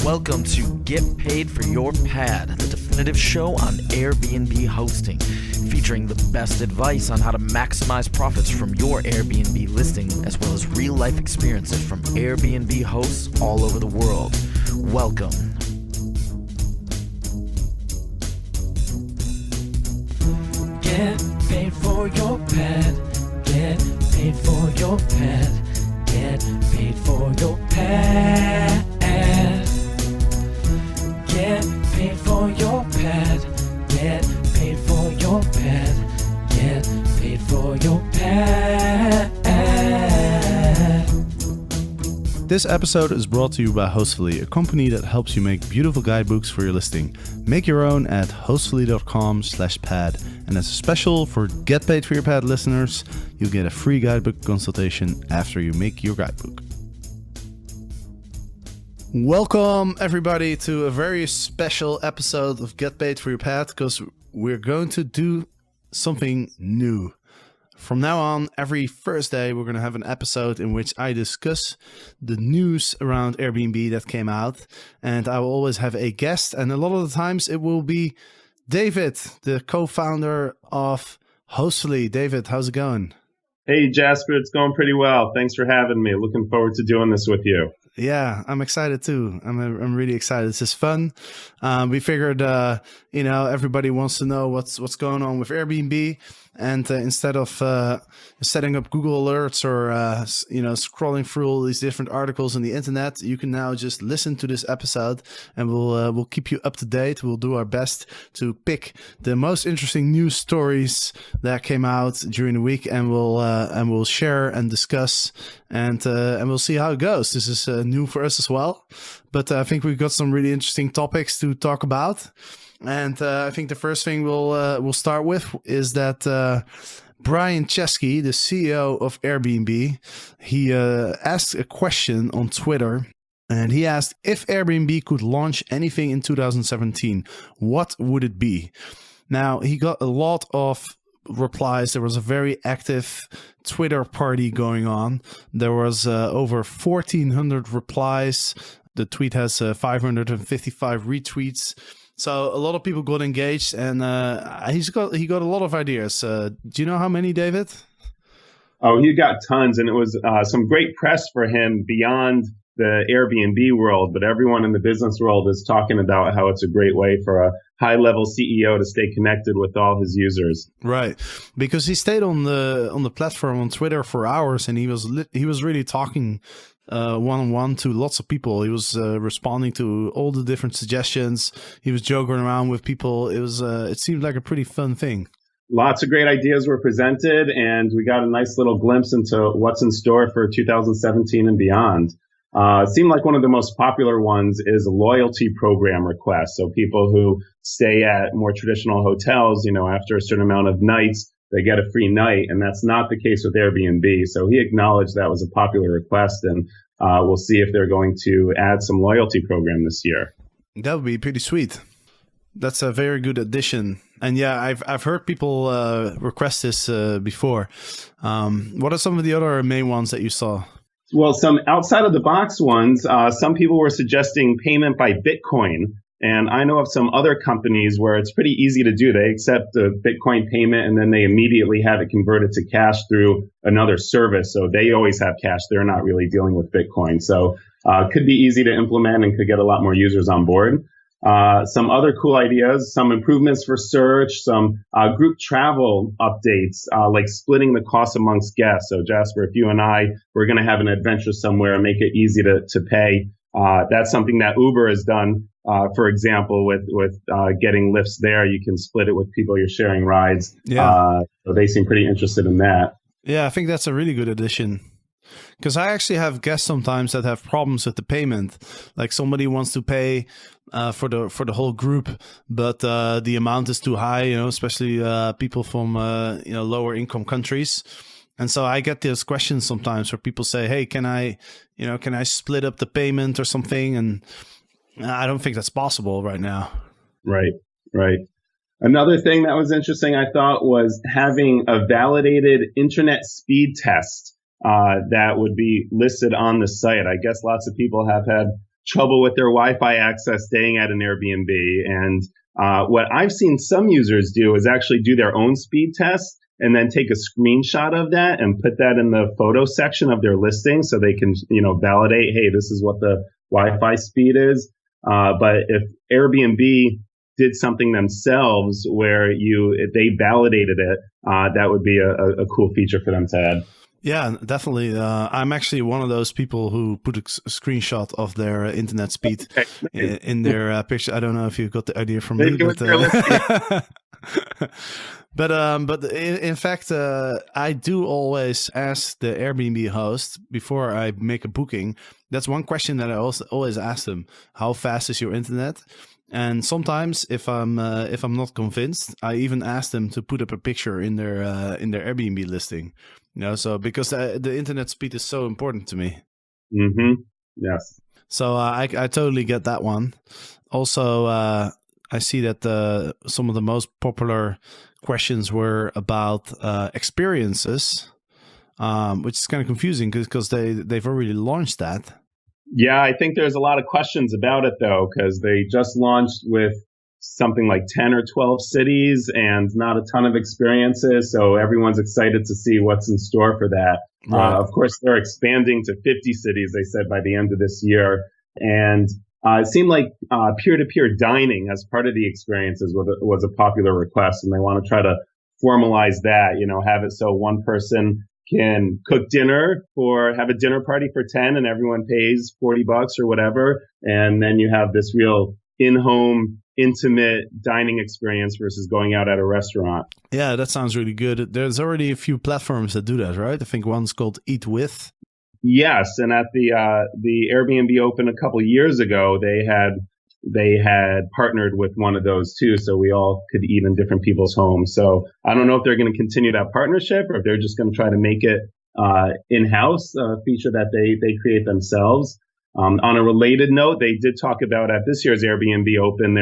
Welcome to Get Paid for Your Pad, the definitive show on Airbnb hosting, featuring the best advice on how to maximize profits from your Airbnb listing, as well as real-life experiences from Airbnb hosts all over the world. Welcome. Get paid for your pad. Get paid for your pad. Get paid for your pad. Get paid for your pad. Get paid for your pad. Get paid for your pad. This episode is brought to you by Hostfully, a company that helps you make beautiful guidebooks for your listing. Make your own at hostfully.com/pad. And as a special for Get Paid for Your Pad listeners, you get a free guidebook consultation after you make your guidebook. Welcome everybody to a very special episode of Get Paid for Your Pad, because we're going to do something new. From now on, every Thursday, we're going to have an episode in which I discuss the news around Airbnb that came out. And I will always have a guest. And a lot of the times it will be David, the co-founder of Hostfully. David, how's it going? Hey, Jasper, it's going pretty well. Thanks for having me. Looking forward to doing this with you. Yeah, I'm excited too. I'm really excited. This is fun. We figured, everybody wants to know what's going on with Airbnb, and instead of setting up Google alerts or scrolling through all these different articles on the internet, you can now just listen to this episode, and we'll keep you up to date. We'll do our best to pick the most interesting news stories that came out during the week, and we'll share and discuss, and we'll see how it goes. This is new for us as well, but I think we've got some really interesting topics to talk about. And I think the first thing we'll start with is that Brian Chesky, the CEO of Airbnb, he asked a question on Twitter, and he asked, if Airbnb could launch anything in 2017, what would it be? Now, he got a lot of replies. There was a very active Twitter party going on. There was over 1,400 replies. The tweet has 555 retweets. So a lot of people got engaged, and he got a lot of ideas. Do you know how many, David? Oh, he got tons, and it was some great press for him beyond the Airbnb world, but everyone in the business world is talking about how it's a great way for a high-level CEO to stay connected with all his users. Right, because he stayed on the platform on Twitter for hours, and he was really talking one-on-one to lots of people. He was responding to all the different suggestions. He was joking around with people. It seemed like a pretty fun thing. Lots of great ideas were presented, and we got a nice little glimpse into what's in store for 2017 and beyond. It seemed like one of the most popular ones is loyalty program requests. So people who stay at more traditional hotels, after a certain amount of nights, they get a free night. And that's not the case with Airbnb. So he acknowledged that was a popular request, and we'll see if they're going to add some loyalty program this year. That would be pretty sweet. That's a very good addition. And yeah, I've heard people request this before. What are some of the other main ones that you saw? Well, some outside of the box ones, some people were suggesting payment by Bitcoin. And I know of some other companies where it's pretty easy to do. They accept the Bitcoin payment, and then they immediately have it converted to cash through another service. So they always have cash. They're not really dealing with Bitcoin. So it could be easy to implement and could get a lot more users on board. Some other cool ideas, some improvements for search, some group travel updates, like splitting the cost amongst guests. So Jasper, if you and I were going to have an adventure somewhere and make it easy to pay, that's something that Uber has done. For example, with getting lifts there, you can split it with people you're sharing rides. Yeah. So they seem pretty interested in that. Yeah, I think that's a really good addition. Because I actually have guests sometimes that have problems with the payment. Like somebody wants to pay for the whole group, but the amount is too high, especially people from lower income countries. And so I get these questions sometimes where people say, "Hey, can I split up the payment or something?" And I don't think that's possible right now. Right. Another thing that was interesting, I thought, was having a validated internet speed test that would be listed on the site. I guess lots of people have had trouble with their Wi-Fi access staying at an Airbnb. And what I've seen some users do is actually do their own speed test and then take a screenshot of that and put that in the photo section of their listing so they can, validate, hey, this is what the Wi-Fi speed is. But if Airbnb did something themselves where they validated it, that would be a cool feature for them to add. Yeah, definitely. I'm actually one of those people who put a screenshot of their internet speed in their picture. I don't know if you got the idea from me, but in fact, I do always ask the Airbnb host before I make a booking. That's one question that I always ask them: how fast is your internet? And sometimes, if I'm not convinced, I even ask them to put up a picture in their Airbnb listing. So because the internet speed is so important to me. Mm-hmm. Yes. So I totally get that one. Also, I see that some of the most popular questions were about experiences, which is kind of confusing because they've already launched that. Yeah, I think there's a lot of questions about it, though, because they just launched with something like 10 or 12 cities and not a ton of experiences. So everyone's excited to see what's in store for that. Right. Of course, they're expanding to 50 cities, they said, by the end of this year. And it seemed like peer-to-peer dining as part of the experiences was a popular request. And they want to try to formalize that, have it so one person can cook dinner have a dinner party for 10 and everyone pays $40 or whatever. And then you have this real in-home, intimate dining experience versus going out at a restaurant. Yeah, that sounds really good. There's already a few platforms that do that, right? I think one's called Eat With. Yes, and at the Airbnb Open a couple years ago, they had partnered with one of those too, so we all could eat in different people's homes. So I don't know if they're going to continue that partnership or if they're just going to try to make it in-house, a feature that they create themselves. On a related note, they did talk about at this year's Airbnb Open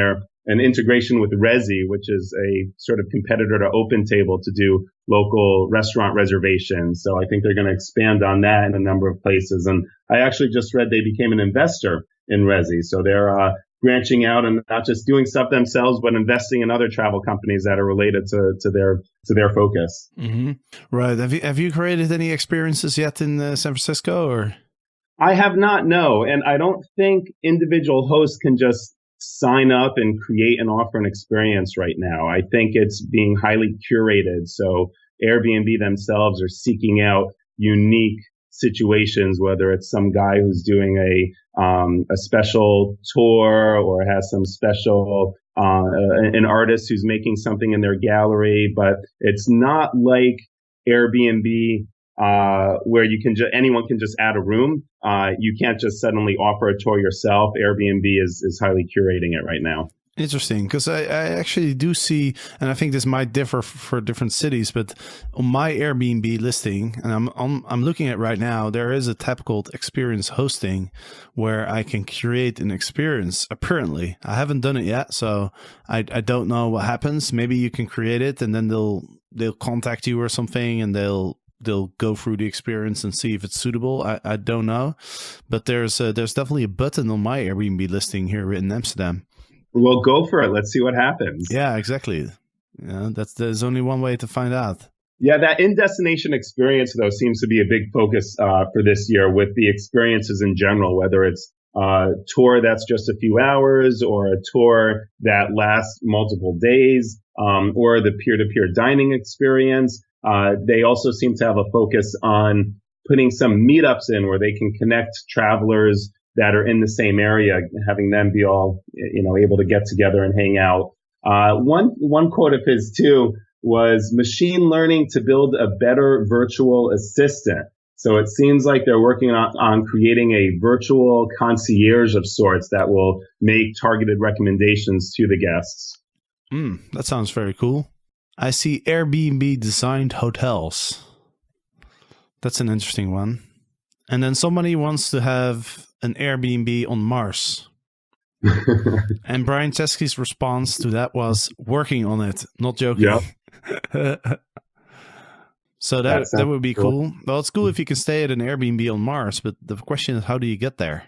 an integration with Resy, which is a sort of competitor to OpenTable to do local restaurant reservations. So I think they're going to expand on that in a number of places. And I actually just read they became an investor in Resy. So they're branching out and not just doing stuff themselves, but investing in other travel companies that are related to their focus. Mm-hmm. Right. Have you created any experiences yet in San Francisco or? I have not, no. And I don't think individual hosts can just sign up and create and offer an experience right now. I think it's being highly curated. So Airbnb themselves are seeking out unique situations, whether it's some guy who's doing a special tour or has some special, an artist who's making something in their gallery, but it's not like Airbnb, where anyone can just add a room. You can't just suddenly offer a tour yourself. Airbnb is highly curating it right now. Interesting, because I actually do see, and I think this might differ for different cities, but on my Airbnb listing, and I'm looking at right now, there is a tab called Experience Hosting where I can create an experience. Apparently, I haven't done it yet, so I don't know what happens. Maybe you can create it, and then they'll contact you or something, and they'll go through the experience and see if it's suitable. I don't know, but there's definitely a button on my Airbnb listing here in Amsterdam. Well, go for it. Let's see what happens. Yeah, exactly. There's only one way to find out. Yeah, that in-destination experience, though, seems to be a big focus for this year with the experiences in general, whether it's a tour that's just a few hours or a tour that lasts multiple days, or the peer-to-peer dining experience. They also seem to have a focus on putting some meetups in where they can connect travelers that are in the same area, having them be all, able to get together and hang out. One quote of his too was machine learning to build a better virtual assistant. So it seems like they're working on creating a virtual concierge of sorts that will make targeted recommendations to the guests. That sounds very cool. I see Airbnb designed hotels. That's an interesting one. And then somebody wants to have an Airbnb on Mars. And Brian Chesky's response to that was working on it. Not joking. Yep. So that would be cool. Well, it's cool if you can stay at an Airbnb on Mars, but the question is, how do you get there?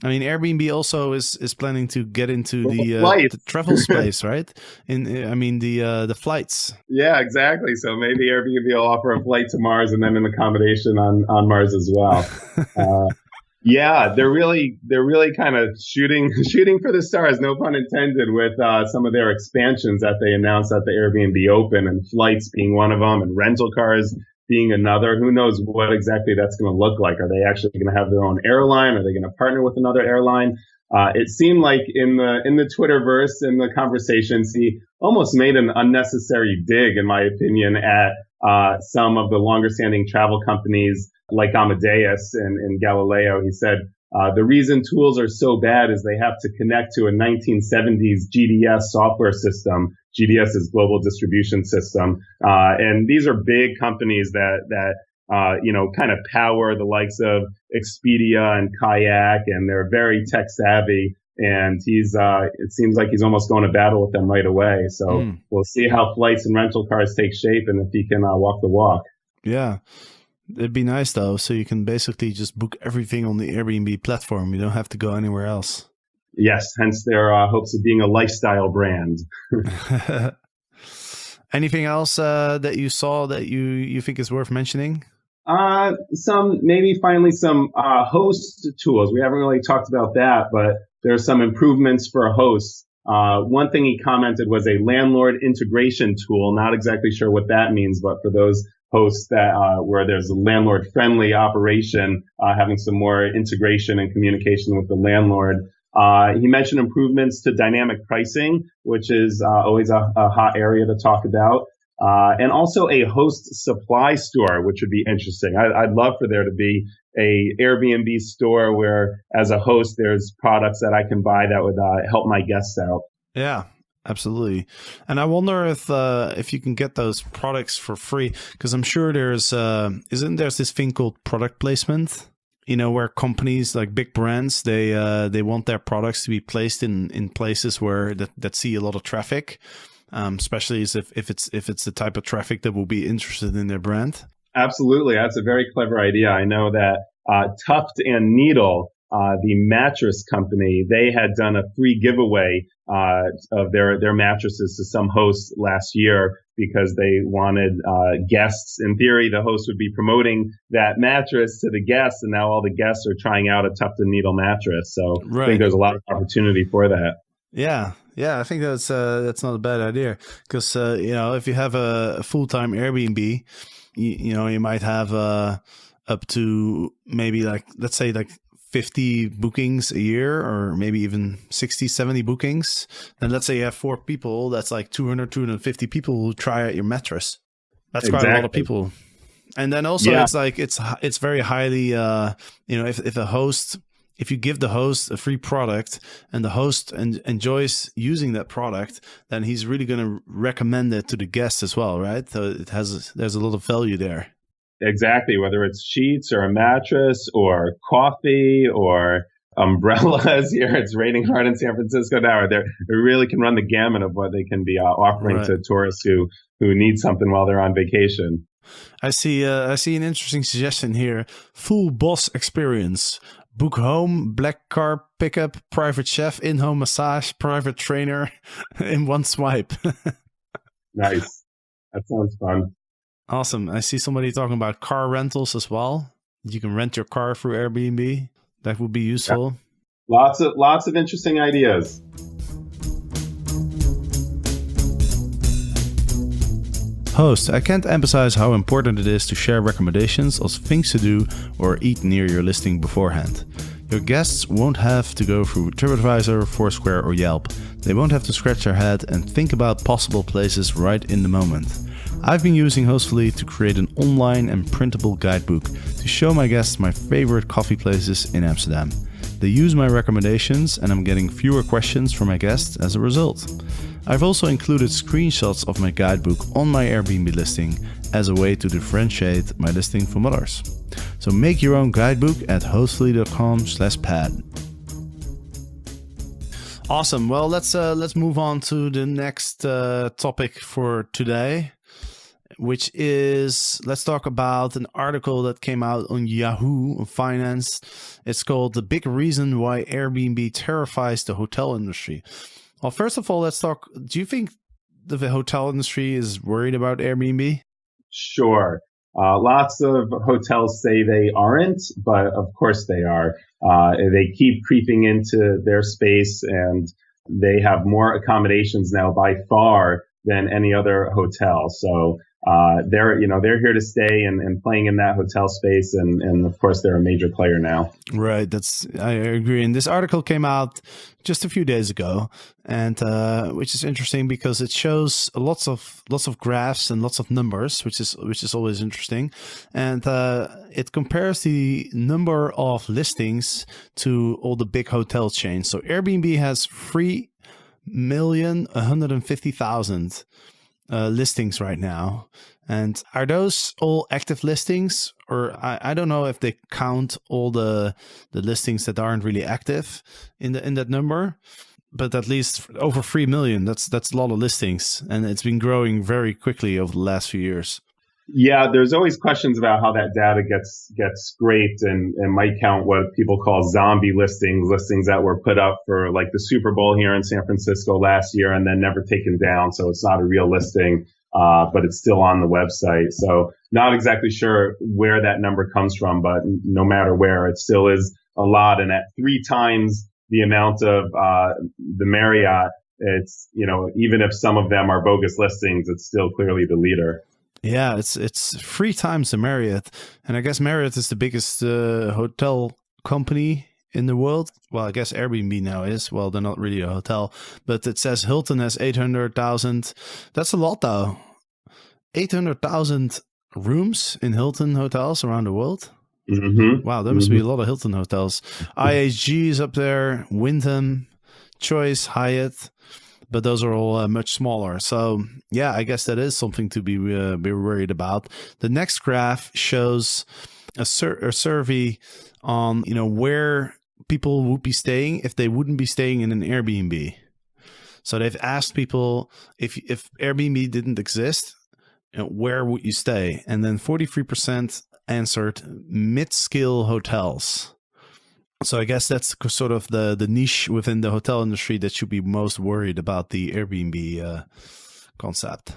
I mean, Airbnb also is planning to get into Flights. the travel space, right? The flights. Yeah, exactly. So maybe Airbnb will offer a flight to Mars and then an accommodation on Mars as well. Yeah, they're really kind of shooting for the stars, no pun intended, with some of their expansions that they announced at the Airbnb Open, and flights being one of them, and rental cars being another. Who knows what exactly that's going to look like? Are they actually going to have their own airline? Are they going to partner with another airline? It seemed like in the Twitterverse, in the conversations, he almost made an unnecessary dig, in my opinion, at some of the longer-standing travel companies like Amadeus and Galileo. He said the reason tools are so bad is they have to connect to a 1970s GDS software system. GDS is Global Distribution System, and these are big companies that kind of power the likes of Expedia and Kayak, and they're very tech savvy. And it seems like he's almost going to battle with them right away. So we'll see how flights and rental cars take shape, and if he can walk the walk. Yeah. It'd be nice though, so you can basically just book everything on the Airbnb platform. You don't have to go anywhere else. Yes, hence their hopes of being a lifestyle brand. Anything else that you saw that you think is worth mentioning? Finally some host tools. We haven't really talked about that, but there's some improvements for hosts. One thing he commented was a landlord integration tool. Not exactly sure what that means, but for those hosts that where there's a landlord-friendly operation, having some more integration and communication with the landlord. He mentioned improvements to dynamic pricing, which is always a hot area to talk about, and also a host supply store, which would be interesting. I'd love for there to be a Airbnb store where, as a host, there's products that I can buy that would help my guests out. Yeah. Absolutely. And I wonder if you can get those products for free, because I'm sure there's this thing called product placement, where companies like big brands, they want their products to be placed in places where that see a lot of traffic, especially if it's the type of traffic that will be interested in their brand. Absolutely. That's a very clever idea. I know that Tuft and Needle, the mattress company, they had done a free giveaway of their mattresses to some hosts last year because they wanted guests. In theory, the host would be promoting that mattress to the guests, and now all the guests are trying out a Tuft and Needle mattress. So right. I think there's a lot of opportunity for that. Yeah, I think that's not a bad idea, because if you have a full-time Airbnb, you might have up to maybe let's say 50 bookings a year, or maybe even 60, 70 bookings. And let's say you have 4 people, that's like 200, 250 people who try out your mattress. That's quite a lot of people. And then also it's very highly, if you give the host a free product and the host enjoys using that product, then he's really going to recommend it to the guests as well, right? So there's a lot of value there. Exactly, whether it's sheets or a mattress or coffee or umbrellas. Here it's raining hard in San Francisco now. They really can run the gamut of what they can be offering to tourists who need something while they're on vacation. I see an interesting suggestion here. Full boss experience. Book home, black car pickup, private chef, in-home massage, private trainer in one swipe. Nice. That sounds fun. Awesome. I see somebody talking about car rentals as well. You can rent your car through Airbnb. That would be useful. Yeah. Lots of interesting ideas. Host, I can't emphasize how important it is to share recommendations of things to do or eat near your listing beforehand. Your guests won't have to go through TripAdvisor, Foursquare, or Yelp. They won't have to scratch their head and think about possible places right in the moment. I've been using Hostfully to create an online and printable guidebook to show my guests my favorite coffee places in Amsterdam. They use my recommendations and I'm getting fewer questions from my guests as a result. I've also included screenshots of my guidebook on my Airbnb listing as a way to differentiate my listing from others. So make your own guidebook at hostfully.com/pad. Awesome. Well, let's move on to the next topic for today. which is, let's talk about an article that came out on Yahoo on Finance. It's called "The Big Reason Why Airbnb Terrifies the Hotel Industry." Well, first of all, let's talk. Do you think the hotel industry is worried about Airbnb? Sure. Lots of hotels say they aren't, but of course they are. They keep creeping into their space, and they have more accommodations now by far than any other hotel. So they're here to stay and playing in that hotel space, and of course they're a major player now. Right, I agree. And this article came out just a few days ago, and which is interesting because it shows lots of graphs and lots of numbers, which is always interesting, and it compares the number of listings to all the big hotel chains. So Airbnb has 3,150,000 listings right now. And are those all active listings? Or I don't know if they count all the listings that aren't really active in that number, but at least over 3 million. That's a lot of listings, and it's been growing very quickly over the last few years. Yeah, there's always questions about how that data gets scraped and might count what people call zombie listings that were put up for like the Super Bowl here in San Francisco last year and then never taken down. So it's not a real listing, but it's still on the website. So not exactly sure where that number comes from, but no matter where, it still is a lot. And at 3 times the amount of the Marriott, it's, even if some of them are bogus listings, it's still clearly the leader. Yeah, it's 3 times the Marriott. And I guess Marriott is the biggest hotel company in the world. Well, I guess Airbnb now is. Well, they're not really a hotel. But it says Hilton has 800,000. That's a lot, though. 800,000 rooms in Hilton hotels around the world. Mm-hmm. Wow, there must be a lot of Hilton hotels. IHG is up there. Wyndham, Choice, Hyatt. But those are all much smaller. So, yeah, I guess that is something to be worried about. The next graph shows a survey on, where people would be staying if they wouldn't be staying in an Airbnb. So they've asked people if Airbnb didn't exist, where would you stay? And then 43% answered mid-scale hotels. So I guess that's sort of the niche within the hotel industry that should be most worried about the Airbnb concept.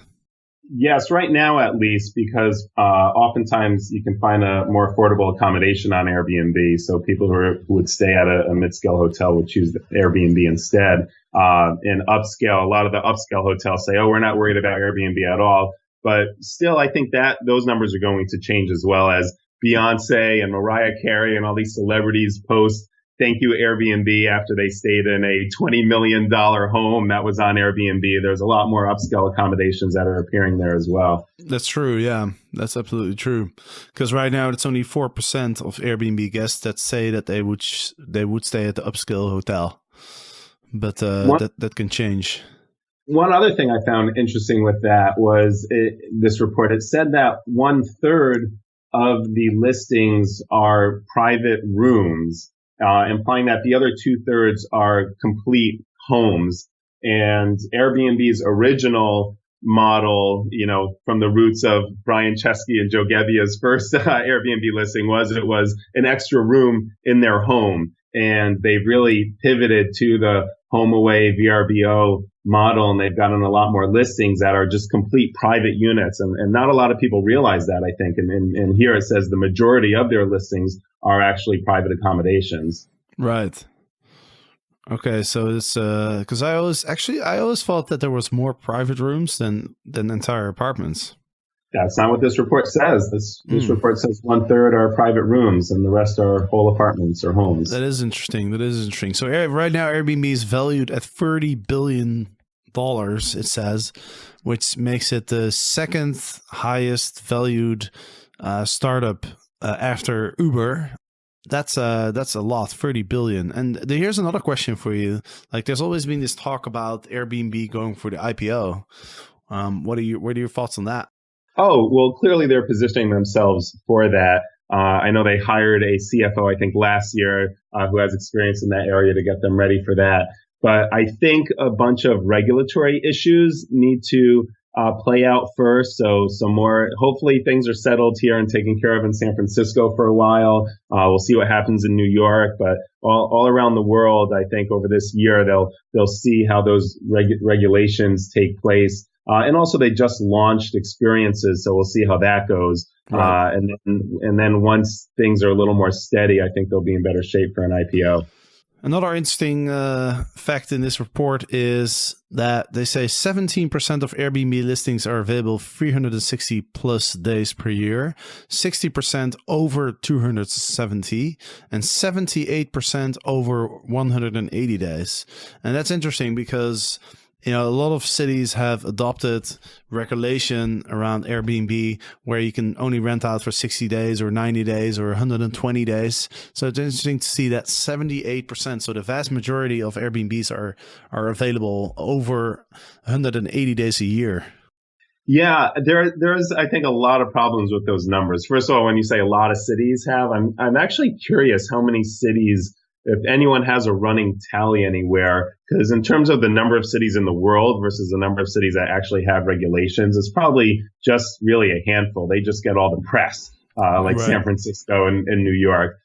Yes, right now at least, because oftentimes you can find a more affordable accommodation on Airbnb. So people who would stay at a mid-scale hotel would choose the Airbnb instead. In upscale, a lot of the upscale hotels say, "Oh, we're not worried about Airbnb at all." But still, I think that those numbers are going to change as well as Beyonce and Mariah Carey and all these celebrities post thank you Airbnb after they stayed in a $20 million home that was on Airbnb. There's a lot more upscale accommodations that are appearing there as well. That's true. Yeah, that's absolutely true. Because right now it's only 4% of Airbnb guests that say that they would stay at the upscale hotel. But that can change. One other thing I found interesting with that was this report. It said that 1/3 of the listings are private rooms, implying that the other 2/3 are complete homes. And Airbnb's original model, from the roots of Brian Chesky and Joe Gebbia's first Airbnb listing was an extra room in their home. And they've really pivoted to the home away VRBO model, and they've gotten a lot more listings that are just complete private units. And not a lot of people realize that, I think. And here it says the majority of their listings are actually private accommodations. Right. Okay, so it's because I always thought that there was more private rooms than entire apartments. That's not what this report says. This report says 1/3 are private rooms and the rest are whole apartments or homes. That is interesting. So right now, Airbnb is valued at $30 billion, it says, which makes it the second highest valued startup after Uber. That's a lot, 30 billion. And here's another question for you. Like, there's always been this talk about Airbnb going for the IPO. What are your thoughts on that? Oh, well, clearly they're positioning themselves for that. I know they hired a CFO, I think last year, who has experience in that area to get them ready for that. But I think a bunch of regulatory issues need to play out first. So some more, hopefully things are settled here and taken care of in San Francisco for a while. We'll see what happens in New York, but all around the world, I think over this year, they'll see how those regulations take place. And also they just launched experiences. So we'll see how that goes. Right. And then once things are a little more steady, I think they'll be in better shape for an IPO. Another interesting fact in this report is that they say 17% of Airbnb listings are available 360 plus days per year, 60% over 270, and 78% over 180 days. And that's interesting because a lot of cities have adopted regulation around Airbnb where you can only rent out for 60 days or 90 days or 120 days. So it's interesting to see that 78%, so the vast majority of Airbnbs are available over 180 days a year. Yeah, there's, I think, a lot of problems with those numbers. First of all, when you say a lot of cities have, I'm actually curious how many cities, if anyone has a running tally anywhere, because in terms of the number of cities in the world versus the number of cities that actually have regulations, it's probably just really a handful. They just get all the press, like San Francisco and New York.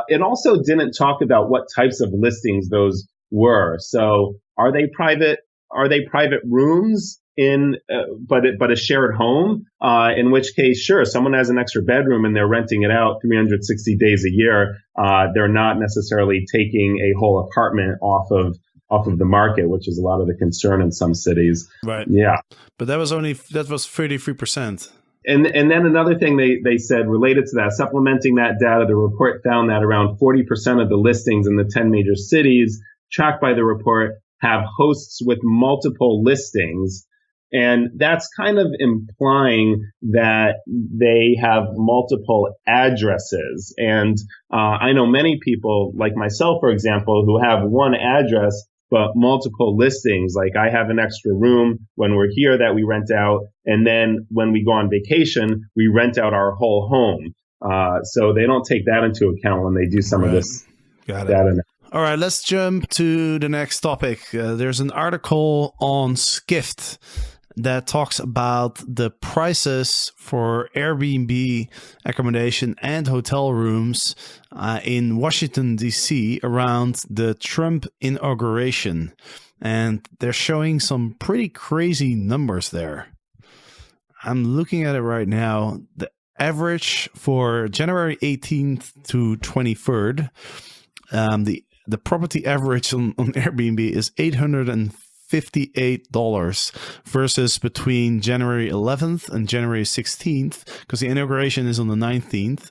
It also didn't talk about what types of listings those were. So are they private rooms but a shared home? In which case, sure, someone has an extra bedroom and they're renting it out 360 days a year. They're not necessarily taking a whole apartment off of the market, which is a lot of the concern in some cities. Right. Yeah. But that was 33%. And then another thing they said related to that, supplementing that data, the report found that around 40% of the listings in the 10 major cities tracked by the report have hosts with multiple listings. And that's kind of implying that they have multiple addresses. And I know many people, like myself, for example, who have one address, but multiple listings. Like I have an extra room when we're here that we rent out. And then when we go on vacation, we rent out our whole home. So they don't take that into account when they do some of this data. All right, let's jump to the next topic. There's an article on Skift that talks about the prices for Airbnb accommodation and hotel rooms in Washington, D.C. around the Trump inauguration. And they're showing some pretty crazy numbers there. I'm looking at it right now. The average for January 18th to 23rd, the property average on Airbnb is $858 versus between January 11th and January 16th, because the inauguration is on the 19th.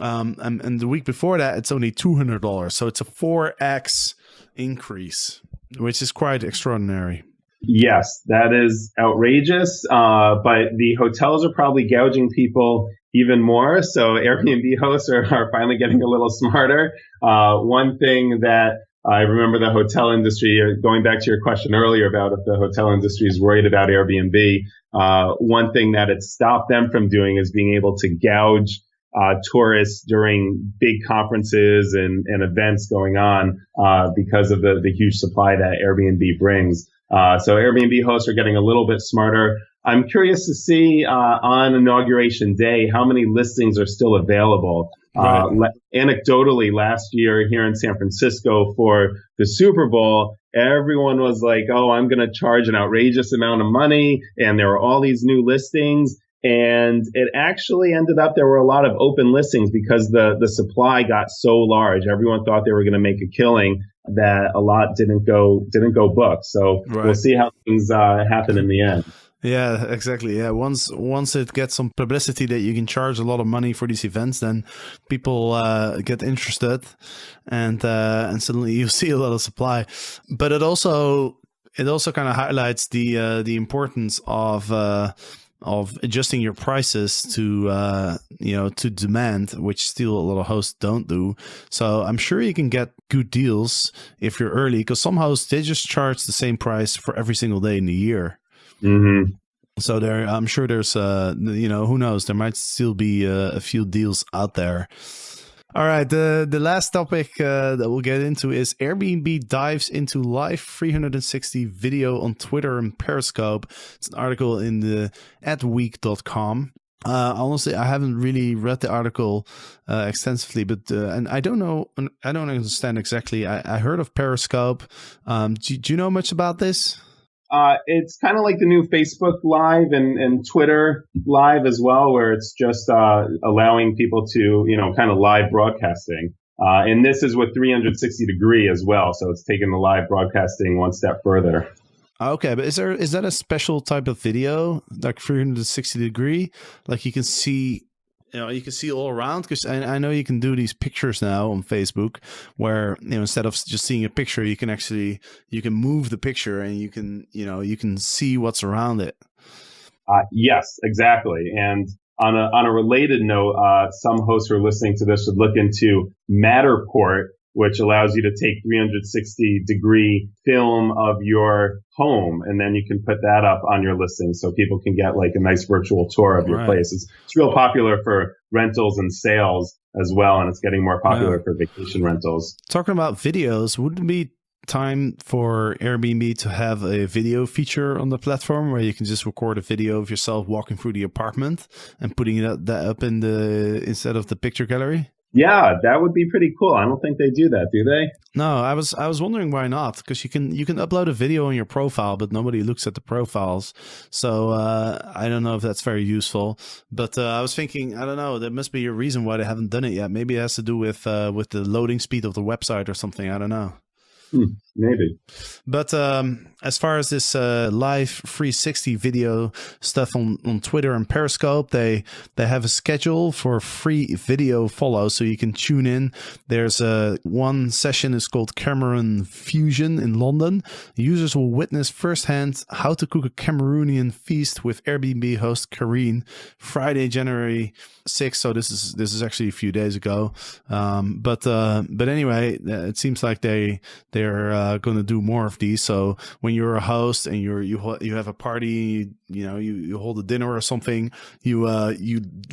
And the week before that, it's only $200. So it's a 4x increase, which is quite extraordinary. Yes, that is outrageous. But the hotels are probably gouging people even more. So Airbnb hosts are finally getting a little smarter. One thing that I remember the hotel industry, going back to your question earlier about if the hotel industry is worried about Airbnb, one thing that it stopped them from doing is being able to gouge tourists during big conferences and events going on because of the huge supply that Airbnb brings. So Airbnb hosts are getting a little bit smarter. I'm curious to see on Inauguration Day how many listings are still available. Right. Anecdotally, last year here in San Francisco for the Super Bowl, everyone was like, oh, I'm going to charge an outrageous amount of money. And there were all these new listings. And it actually ended up there were a lot of open listings because the supply got so large. Everyone thought they were going to make a killing that a lot didn't go book. So We'll see how things happen in the end. Yeah, exactly. Yeah, once it gets some publicity that you can charge a lot of money for these events, then people get interested, and suddenly you see a lot of supply. But it also kind of highlights the importance of adjusting your prices to demand, which still a lot of hosts don't do. So I'm sure you can get good deals if you're early, because some hosts, they just charge the same price for every single day in the year. Mm-hmm. So I'm sure there's, who knows, there might still be a few deals out there. All right, the last topic that we'll get into is Airbnb dives into live 360 video on Twitter and Periscope. It's an article in the adweek.com. Honestly, I haven't really read the article extensively, but and I don't understand exactly. I heard of Periscope. Do you know much about this? It's kind of like the new Facebook Live and Twitter Live as well, where it's just allowing people to, kind of live broadcasting. And this is with 360 degree as well. So it's taking the live broadcasting one step further. Okay, but is that a special type of video, like 360 degree? Like you can see all around, because I know you can do these pictures now on Facebook where, instead of just seeing a picture, you can move the picture and you can see what's around it. Yes, exactly. And on a related note, some hosts who are listening to this should look into Matterport, which allows you to take 360 degree film of your home, and then you can put that up on your listing so people can get like a nice virtual tour of your place. It's real popular for rentals and sales as well, and it's getting more popular for vacation rentals. Talking about videos, wouldn't it be time for Airbnb to have a video feature on the platform where you can just record a video of yourself walking through the apartment and putting that up instead of the picture gallery? Yeah, that would be pretty cool. I don't think they do that, do they? No, I was wondering why not, because you can upload a video on your profile, but nobody looks at the profiles. So I don't know if that's very useful. But I was thinking, I don't know, there must be a reason why they haven't done it yet. Maybe it has to do with the loading speed of the website or something. I don't know. Maybe. But as far as this live 360 video stuff on Twitter and Periscope, they have a schedule for free video follow, so you can tune in. There's one session is called Cameroon Fusion in London. Users will witness firsthand how to cook a Cameroonian feast with Airbnb host Karine, Friday, January 6th. So this is actually a few days ago. But anyway, it seems like they're going to do more of these. So when you're a host and you have a party, you hold a dinner or something, you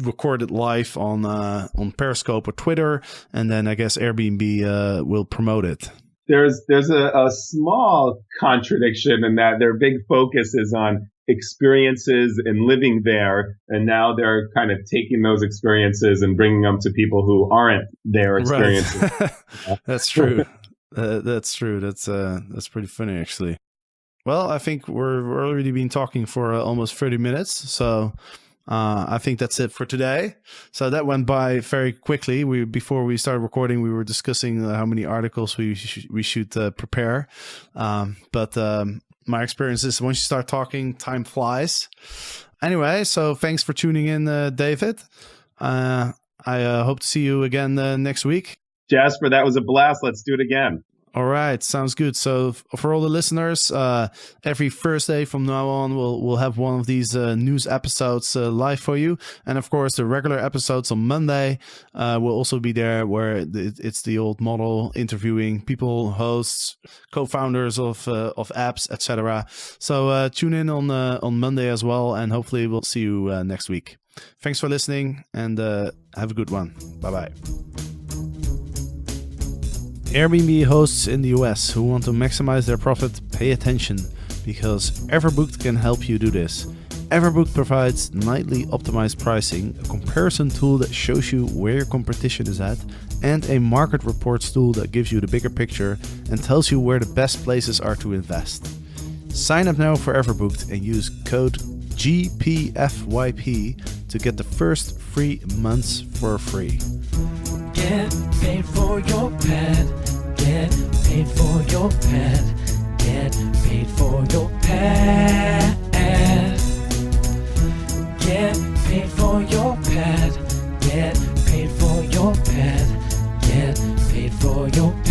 record it live on Periscope or Twitter, and then I guess Airbnb will promote it. There's a small contradiction in that their big focus is on experiences and living there, and now they're kind of taking those experiences and bringing them to people who aren't there experiencing. Right. That's true. That's true. That's pretty funny, actually. Well, I think we're already been talking for almost 30 minutes, so I think that's it for today. So that went by very quickly. Before we started recording, we were discussing how many articles we should prepare. But my experience is once you start talking, time flies. Anyway, so thanks for tuning in, David. I hope to see you again next week. Jasper, that was a blast. Let's do it again. All right, sounds good. So for all the listeners, every Thursday from now on, we'll have one of these news episodes live for you. And of course, the regular episodes on Monday will also be there, where it's the old model, interviewing people, hosts, co-founders of apps, etc. So tune in on Monday as well, and hopefully we'll see you next week. Thanks for listening, and have a good one. Bye-bye. Airbnb hosts in the US who want to maximize their profit, pay attention, because Everbooked can help you do this. Everbooked provides nightly optimized pricing, a comparison tool that shows you where your competition is at, and a market reports tool that gives you the bigger picture and tells you where the best places are to invest. Sign up now for Everbooked and use code GPFYP to get the first 3 months for free. Get paid for your pet. Get paid for your pet. Get paid for your pet. Get paid for your pet. Get paid for your pet. Get paid for your pet.